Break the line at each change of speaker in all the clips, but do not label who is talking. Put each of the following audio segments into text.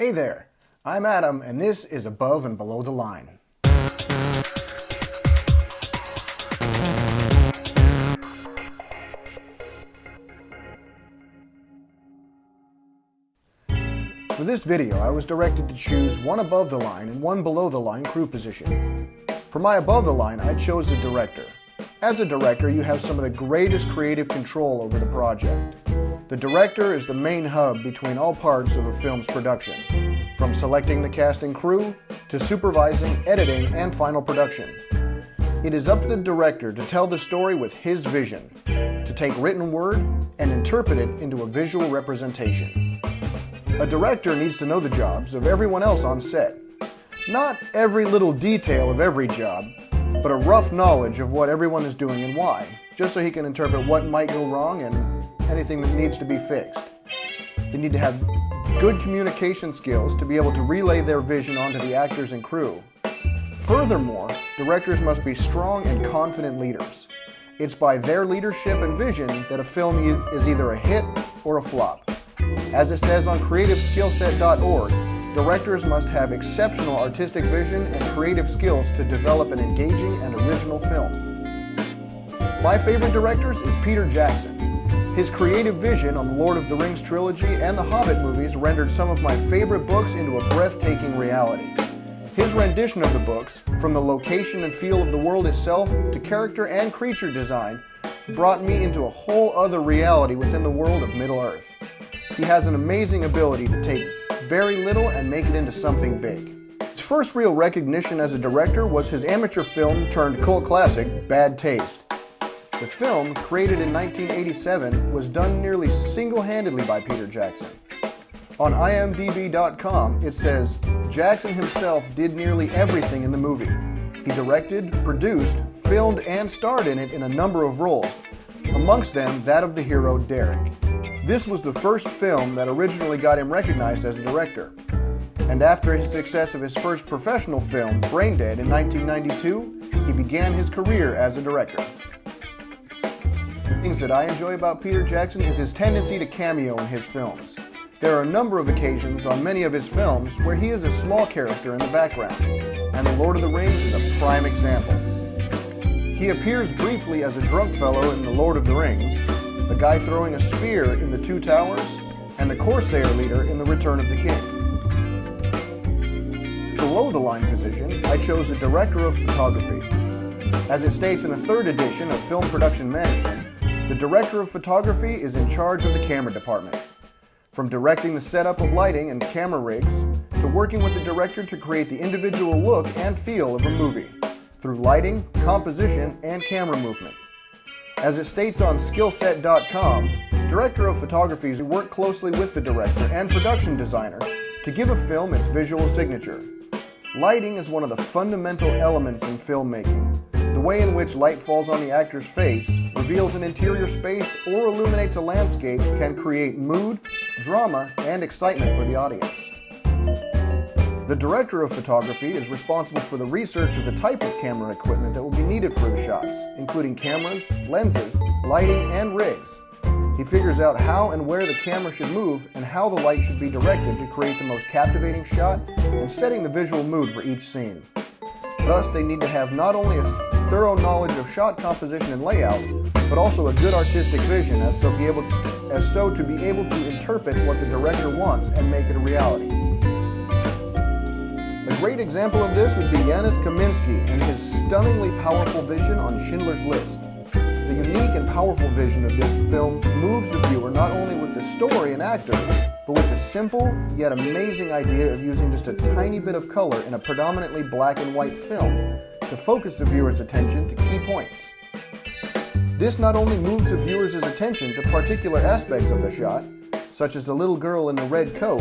Hey there, I'm Adam, and this is Above and Below the Line. For this video, I was directed to choose one above the line and one below the line crew position. For my above the line, I chose a director. As a director, you have some of the greatest creative control over the project. The director is the main hub between all parts of a film's production, from selecting the cast and crew to supervising, editing, and final production. It is up to the director to tell the story with his vision, to take written word and interpret it into a visual representation. A director needs to know the jobs of everyone else on set. Not every little detail of every job, but a rough knowledge of what everyone is doing and why, just so he can interpret what might go wrong and anything that needs to be fixed. They need to have good communication skills to be able to relay their vision onto the actors and crew. Furthermore, directors must be strong and confident leaders. It's by their leadership and vision that a film is either a hit or a flop. As it says on creativeskillset.org, directors must have exceptional artistic vision and creative skills to develop an engaging and original film. My favorite directors is Peter Jackson. His creative vision on the Lord of the Rings trilogy and the Hobbit movies rendered some of my favorite books into a breathtaking reality. His rendition of the books, from the location and feel of the world itself to character and creature design, brought me into a whole other reality within the world of Middle-earth. He has an amazing ability to take very little and make it into something big. His first real recognition as a director was his amateur film turned cult classic, Bad Taste. The film, created in 1987, was done nearly single-handedly by Peter Jackson. On IMDb.com, it says, Jackson himself did nearly everything in the movie. He directed, produced, filmed, and starred in it in a number of roles, amongst them that of the hero Derek. This was the first film that originally got him recognized as a director. And after his success of his first professional film, Braindead, in 1992, he began his career as a director. Things that I enjoy about Peter Jackson is his tendency to cameo in his films. There are a number of occasions on many of his films where he is a small character in the background, and The Lord of the Rings is a prime example. He appears briefly as a drunk fellow in The Lord of the Rings, a guy throwing a spear in The Two Towers, and the Corsair leader in The Return of the King. Below the line position, I chose a director of photography. As it states in the third edition of Film Production Management, the director of photography is in charge of the camera department. From directing the setup of lighting and camera rigs, to working with the director to create the individual look and feel of a movie, through lighting, composition, and camera movement. As it states on skillset.com, director of photography work closely with the director and production designer to give a film its visual signature. Lighting is one of the fundamental elements in filmmaking. The way in which light falls on the actor's face, reveals an interior space, or illuminates a landscape can create mood, drama, and excitement for the audience. The director of photography is responsible for the research of the type of camera equipment that will be needed for the shots, including cameras, lenses, lighting, and rigs. He figures out how and where the camera should move and how the light should be directed to create the most captivating shot and setting the visual mood for each scene. Thus, they need to have not only a thorough knowledge of shot composition and layout, but also a good artistic vision as so to be able to interpret what the director wants and make it a reality. A great example of this would be Janusz Kaminski and his stunningly powerful vision on Schindler's List. The unique and powerful vision of this film moves the viewer not only with the story and actors, but with the simple yet amazing idea of using just a tiny bit of color in a predominantly black and white film to focus the viewer's attention to key points. This not only moves the viewer's attention to particular aspects of the shot, such as the little girl in the red coat,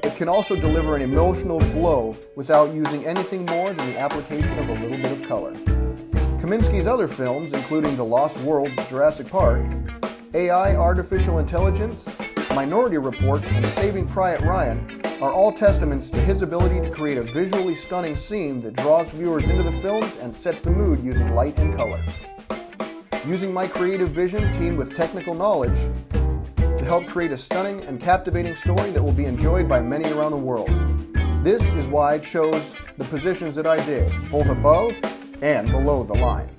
it can also deliver an emotional blow without using anything more than the application of a little bit of color. Kaminski's other films, including The Lost World, Jurassic Park, AI, Artificial Intelligence, Minority Report, and Saving Private Ryan, are all testaments to his ability to create a visually stunning scene that draws viewers into the films and sets the mood using light and color. Using my creative vision teamed with technical knowledge to to help create a stunning and captivating story that will be enjoyed by many around the world. This is why I chose the positions that I did, both above and below the line.